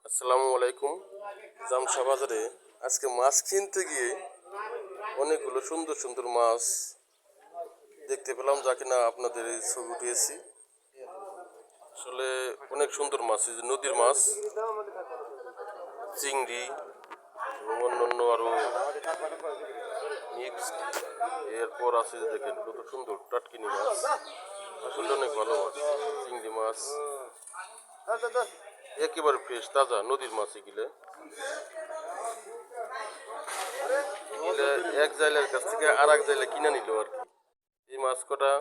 আসসালামু আলাইকুম। জামশা বাজারে আজকে মাছ কিনতে গিয়ে অনেকগুলো সুন্দর সুন্দর মাছ দেখতে পেলাম, যা কিনা আপনাদের এই ছবি উঠিয়েছি। আসলে অনেক সুন্দর মাছ, এই যে নদীর মাছ, চিংড়ি এবং অন্যান্য আরো মিক্স। এরপর আছে যে দেখেন কত সুন্দর টাটকিনি মাছ, আসলে অনেক ভালো মাছ। চিংড়ি মাছ একেবারে ফ্রেশ তাজা নদীর মাছ এগুলো। এক জায়গার কাছ থেকে আর এক জায়গায় কিনে নিল আর কি। এই মাছ কটা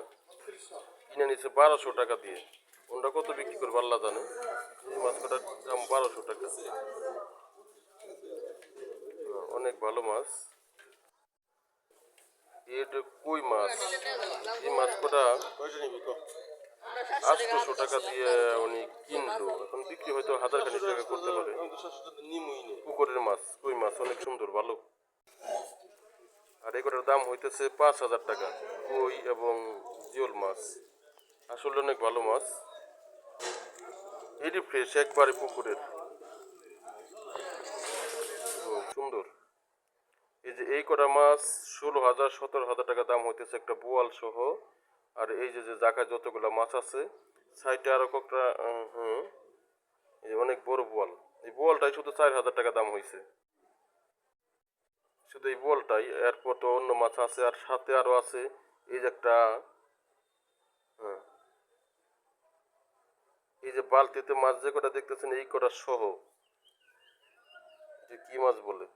কিনে নিচ্ছে 1200 টাকা দিয়ে। ওনটা কত বিক্রি করবে আল্লাহ জানে। এই মাছ কটার দাম 1200 টাকা। অনেক ভালো মাছ। এটা কই মাছ, এই মাছ কটা 800 টাকা দিয়ে উনি কিনলো। এখন বিক্রি হয়তো 1000 টাকা করতে পারে। পুকুরের মাছ, কই মাছ অনেক সুন্দর ভালো। আর এগুলোর দাম হইতেছে 5000 টাকা। কই এবং জিওল মাছ আসলে অনেক ভালো মাছ। এটি ফ্রেশ একবারে পুকুরের, সুন্দর। এই যে এই কটা মাছ 16,000 17,000 টাকা দাম হইতেছে একটা বোয়াল সহ। আর এই যে যে জায়গায় যতগুলো মাছ আছে সাইডে আরো কটা, এই অনেক বড় বোয়াল। এই বোয়ালটাই শুধু 4000 টাকা দাম হয়েছে, শুধু এই বোয়ালটাই। এরপর তো অন্য মাছ আছে, আর সাথে আরো আছে এই যে একটা, হ্যাঁ, এই যে বালতিতে মাছ যে কটা দেখতেছেন এই কটা সহ, যে কি মাছ বলে